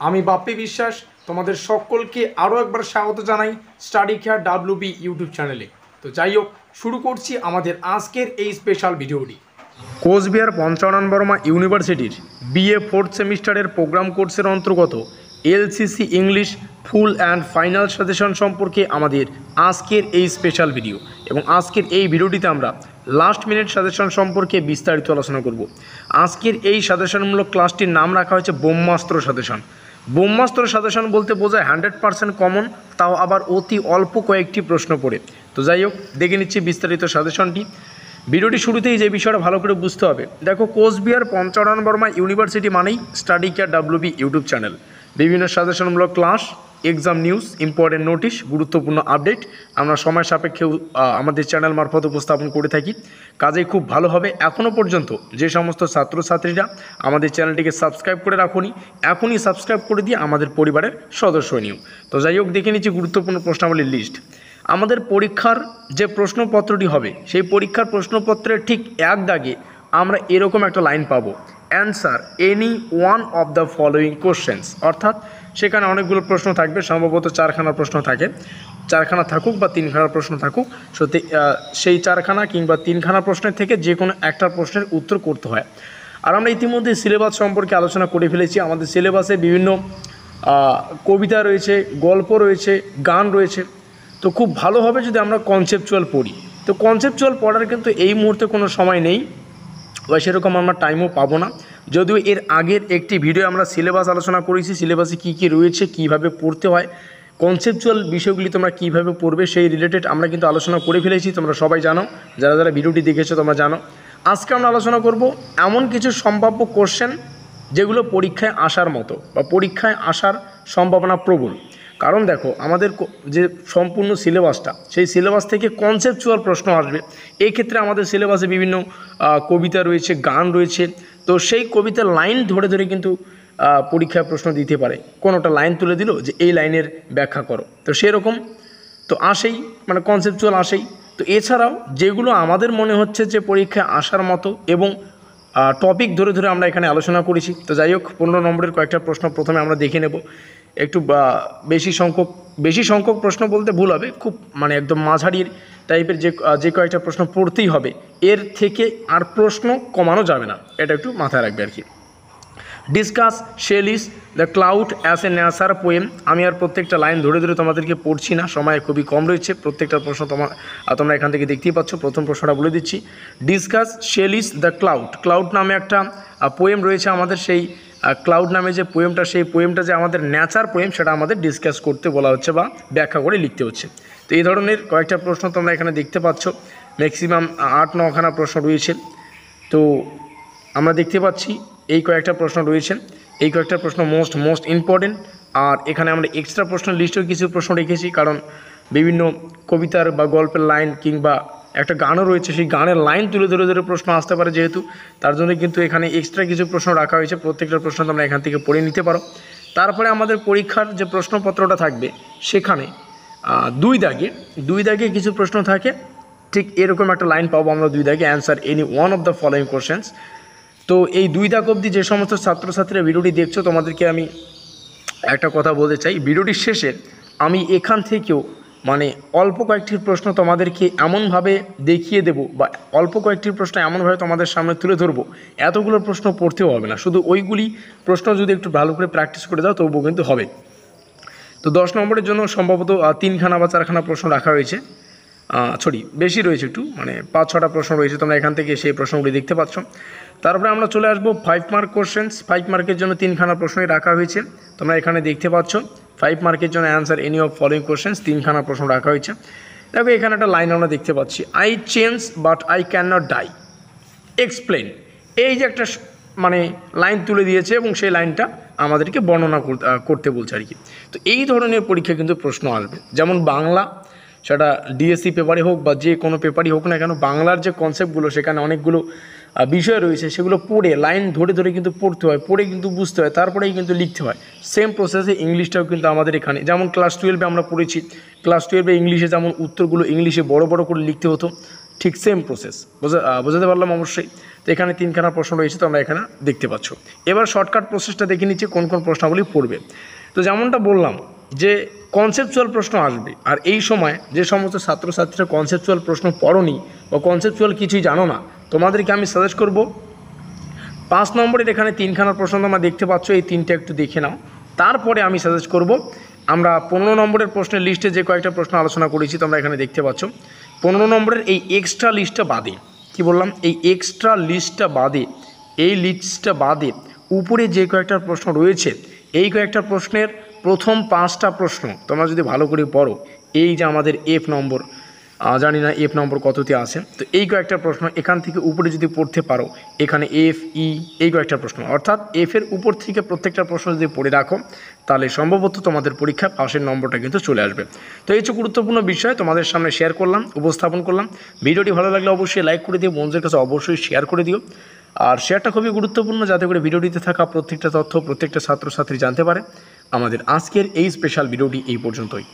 আমি বাপ্পি বিশ্বাস তোমাদের সকলকে আরও একবার স্বাগত জানাই স্টাডি কেয়ার WB ইউটিউব চ্যানেলে। তো যাই হোক, শুরু করছি আমাদের আজকের এই স্পেশাল ভিডিওটি। কোচবিহার পঞ্চানন বর্মা ইউনিভার্সিটির BA 4th সেমিস্টারের প্রোগ্রাম কোর্সের অন্তর্গত LCC English full and final suggestion সম্পর্কে আমাদের আজকের এই স্পেশাল ভিডিও, এবং আজকের এই ভিডিওটিতে আমরা লাস্ট মিনিট সাজেশন সম্পর্কে বিস্তারিত আলোচনা করব। আজকের এই সাজেশনমূলক ক্লাসটির নাম রাখা হয়েছে ব্রহ্মাস্ত্র সাজেশন। ব্রহ্মাস্ত্র সাজেশন বলতে বোঝায় 100% কমন, তাও আবার অতি অল্প কয়েকটি প্রশ্ন পড়ে। তো যাই হোক, দেখে নিচ্ছি বিস্তারিত সাজেশনটি। ভিডিওটি শুরুতেই যে বিষয়টা ভালো করে বুঝতে হবে, দেখো কোচবিহার পঞ্চানন বর্মা ইউনিভার্সিটি মানেই study care WB YouTube channel. বিভিন্ন সাজেশনমূলক class, exam news, important notice, গুরুত্বপূর্ণ আপডেট আমরা সময় সাপেক্ষেও আমাদের চ্যানেল মারফত উপস্থাপন করে থাকি। কাজেই খুব ভালো হবে এখনও পর্যন্ত যে সমস্ত ছাত্রছাত্রীরা আমাদের চ্যানেলটিকে সাবস্ক্রাইব করে রাখুনি, এখনই সাবস্ক্রাইব করে দিয়ে আমাদের পরিবারের সদস্য নিও। তো যাই হোক, দেখে নিচ্ছি গুরুত্বপূর্ণ প্রশ্নাবলীর লিস্ট। আমাদের পরীক্ষার যে প্রশ্নপত্রটি হবে, সেই পরীক্ষার প্রশ্নপত্রের ঠিক এক দাগে আমরা এরকম একটা লাইন পাবো, answer any one of the following questions. অর্থাৎ সেখানে অনেকগুলো প্রশ্ন থাকবে, সম্ভবত 4খানা প্রশ্ন থাকে, 4খানা থাকুক বা 3খানা প্রশ্ন থাকুক, সত্যি সেই 4খানা কিংবা 3খানা প্রশ্নের থেকে যে কোনো একটা প্রশ্নের উত্তর করতে হয়। আর আমরা ইতিমধ্যে সিলেবাস সম্পর্কে আলোচনা করে ফেলেছি। আমাদের সিলেবাসে বিভিন্ন কবিতা রয়েছে, গল্প রয়েছে, গান রয়েছে। তো খুব ভালো হবে যদি আমরা কনসেপচুয়াল পড়ি। তো কনসেপচুয়াল পড়ার কিন্তু এই মুহূর্তে কোনো সময় নেই, বা সেরকম আমরা টাইমও পাবো না। যদিও এর আগের একটি ভিডিও আমরা সিলেবাস আলোচনা করেছি, সিলেবাসে কী কী রয়েছে, কীভাবে পড়তে হয়, কনসেপচুয়াল বিষয়গুলি তোমরা কীভাবে পড়বে সেই রিলেটেড আমরা কিন্তু আলোচনা করে ফেলেছি। তোমরা সবাই জানো, যারা যারা ভিডিওটি দেখেছো তোমরা জানো। আজকে আমরা আলোচনা করব এমন কিছু সম্ভাব্য কোশ্চেন যেগুলো পরীক্ষায় আসার মতো বা পরীক্ষায় আসার সম্ভাবনা প্রবল। কারণ দেখো, আমাদের যে সম্পূর্ণ সিলেবাসটা, সেই সিলেবাস থেকে কনসেপচুয়াল প্রশ্ন আসবে। এই ক্ষেত্রে আমাদের সিলেবাসে বিভিন্ন কবিতা রয়েছে, গান রয়েছে। তো সেই কবিতার লাইন ধরে ধরে কিন্তু পরীক্ষায় প্রশ্ন দিতে পারে। কোনোটা লাইন তুলে দিল যে এই লাইনের ব্যাখ্যা করো, তো সেরকম তো আসেই, মানে কনসেপচুয়াল আসেই। তো এছাড়াও যেগুলো আমাদের মনে হচ্ছে যে পরীক্ষায় আসার মতো এবং টপিক ধরে ধরে আমরা এখানে আলোচনা করেছি। তো যাই হোক, 15 নম্বরের কয়েকটা প্রশ্ন প্রথমে আমরা দেখে নেব। একটু বেশি সংখ্যক প্রশ্ন বলতে ভুল হবে, খুব মানে একদম মাঝারির টাইপের যে কয়েকটা প্রশ্ন পড়তেই হবে, এর থেকে আর প্রশ্ন কমানো যাবে না, এটা একটু মাথায় রাখবে আর কি। Discuss Shelley's the cloud as a Nature poem. আমি আর প্রত্যেকটা লাইন ধরে ধরে তোমাদেরকে পড়ছি না, সময় খুবই কম রয়েছে। প্রত্যেকটা প্রশ্ন তোমরা এখান থেকে দেখতেই পাচ্ছ। প্রথম প্রশ্নটা বলে দিচ্ছি, discuss Shelley's the cloud. Cloud নামে একটা পোয়েম রয়েছে আমাদের, সেই ক্লাউড নামে যে পোয়েমটা, সেই পোয়েমটা যে আমাদের ন্যাচার পোয়েম, সেটা আমাদের ডিসকাস করতে বলা হচ্ছে বা ব্যাখ্যা করে লিখতে হচ্ছে। তো এই ধরনের কয়েকটা প্রশ্ন তোমরা এখানে দেখতে পাচ্ছ। ম্যাক্সিমাম 8-9খানা প্রশ্ন রয়েছে। তো আমরা দেখতে পাচ্ছি এই কয়েকটা প্রশ্ন রয়েছে, এই কয়েকটা প্রশ্ন মোস্ট ইম্পর্টেন্ট। আর এখানে আমরা এক্সট্রা প্রশ্ন লিস্টেও কিছু প্রশ্ন রেখেছি, কারণ বিভিন্ন কবিতার বা গল্পের লাইন কিংবা একটা গানও রয়েছে, সেই গানের লাইন তুলে ধরে ধরে প্রশ্ন আসতে পারে যেহেতু, তার জন্য কিন্তু এখানে এক্সট্রা কিছু প্রশ্ন রাখা হয়েছে। প্রত্যেকটা প্রশ্ন তোমরা এখান থেকে পড়ে নিতে পারো। তারপরে আমাদের পরীক্ষার যে প্রশ্নপত্রটা থাকবে, সেখানে দুই দাগে কিছু প্রশ্ন থাকে। ঠিক এরকম একটা লাইন পাবো আমরা, 2 দাগে, answer any one of the following questions. তো এই 2 দাগ অবধি যে সমস্ত ছাত্রছাত্রীরা ভিডিওটি দেখছো, তোমাদেরকে আমি একটা কথা বলতে চাই। ভিডিওটির শেষে আমি এখান থেকেও মানে অল্প কয়েকটি প্রশ্ন তোমাদেরকে এমনভাবে দেখিয়ে দেব, বা অল্প কয়েকটি প্রশ্ন এমনভাবে তোমাদের সামনে তুলে ধরবো, এতগুলো প্রশ্ন পড়তেও হবে না। শুধু ওইগুলি প্রশ্ন যদি একটু ভালো করে প্র্যাকটিস করে দাও, তবুও কিন্তু হবে। তো 10 নম্বরের জন্য সম্ভবত 3খানা বা 4খানা প্রশ্ন রাখা হয়েছে, বেশি রয়েছে, একটু মানে 5-6টা প্রশ্ন রয়েছে। তোমরা এখান থেকে সেই প্রশ্নগুলি দেখতে পাচ্ছ। তারপরে আমরা চলে আসবো 5 মার্ক কোশ্চেন্স। 5 মার্কের জন্য 3খানা প্রশ্নই রাখা হয়েছে, তোমরা এখানে দেখতে পাচ্ছ। 5 মার্কের জন্য answer any of following questions, 3খানা প্রশ্ন রাখা হয়েছে। দেখো এখানে একটা লাইন আমরা দেখতে পাচ্ছি, I change but I can not die, explain. এই যে একটা মানে লাইন তুলে দিয়েছে, এবং সেই লাইনটা আমাদেরকে বর্ণনা করতে বলছে আর কি। তো এই ধরনের পরীক্ষা কিন্তু প্রশ্ন আসবে, যেমন বাংলা, সেটা ডিএসসি পেপারে হোক বা যে কোনো পেপারই হোক না কেন, বাংলার যে কনসেপ্টগুলো, সেখানে অনেকগুলো বিষয় রয়েছে, সেগুলো পড়ে লাইন ধরে ধরে কিন্তু পড়তে হয়, পড়ে কিন্তু বুঝতে হয়, তারপরেই কিন্তু লিখতে হয়। সেম প্রসেসে ইংলিশটাও কিন্তু আমাদের এখানে, যেমন ক্লাস 12-এ আমরা পড়েছি, ক্লাস 12-এ ইংলিশে যেমন উত্তরগুলো ইংলিশে বড় বড় করে লিখতে হতো, ঠিক সেম প্রসেস বোঝাতে পারলাম অবশ্যই। তো এখানে 3খানা প্রশ্ন রয়েছে, তো আমরা এখানে দেখতে পাচ্ছ। এবার শর্টকাট প্রসেসটা দেখে নিচ্ছি কোন কোন প্রশ্নাবলী পড়বে। তো যেমনটা বললাম যে কনসেপচুয়াল প্রশ্ন আসবে, আর এই সময় যে সমস্ত ছাত্রছাত্রীরা কনসেপচুয়াল প্রশ্ন পড়োনি বা কনসেপচুয়াল কিছুই জানো না, তোমাদেরকে আমি সাজেস্ট করব 5 নম্বরের এখানে 3খানা প্রশ্ন তোমরা দেখতে পাচ্ছ, এই 3টা একটু দেখে নাও। তারপরে আমি সাজেস্ট করব আমরা 15 নম্বরের প্রশ্নের লিস্টে যে কয়েকটা প্রশ্ন আলোচনা করেছি তোমরা এখানে দেখতে পাচ্ছ, 15 নম্বরের এই এক্সট্রা লিস্টটা বাদে, কি বললাম, এই এক্সট্রা লিস্টটা বাদে, এই লিস্টটা বাদে উপরে যে কয়েকটা প্রশ্ন রয়েছে, এই কয়েকটা প্রশ্নের প্রথম 5টা প্রশ্ন তোমরা যদি ভালো করে পড়ো, এই যে আমাদের এফ নম্বর, জানি না এফ নম্বর কততে আছে, তো এই কয়েকটা প্রশ্ন এখান থেকে উপরে যদি পড়তে পারো, এখানে এফ ই এই কয়েকটা প্রশ্ন, অর্থাৎ এফের উপর থেকে প্রত্যেকটা প্রশ্ন যদি পড়ে রাখো, তাহলে সম্ভবত তোমাদের পরীক্ষা পাশের নম্বরটা কিন্তু চলে আসবে। তো এই হচ্ছে গুরুত্বপূর্ণ বিষয় তোমাদের সামনে শেয়ার করলাম, উপস্থাপন করলাম। ভিডিওটি ভালো লাগলে অবশ্যই লাইক করে দিও, বন্ধুদের কাছে অবশ্যই শেয়ার করে দিও। আর শেয়ারটা খুবই গুরুত্বপূর্ণ, যাতে করে ভিডিওটিতে থাকা প্রত্যেকটা তথ্য প্রত্যেকটা ছাত্রছাত্রী জানতে পারে। আমাদের আজকের এই স্পেশাল ভিডিওটি এই পর্যন্তই।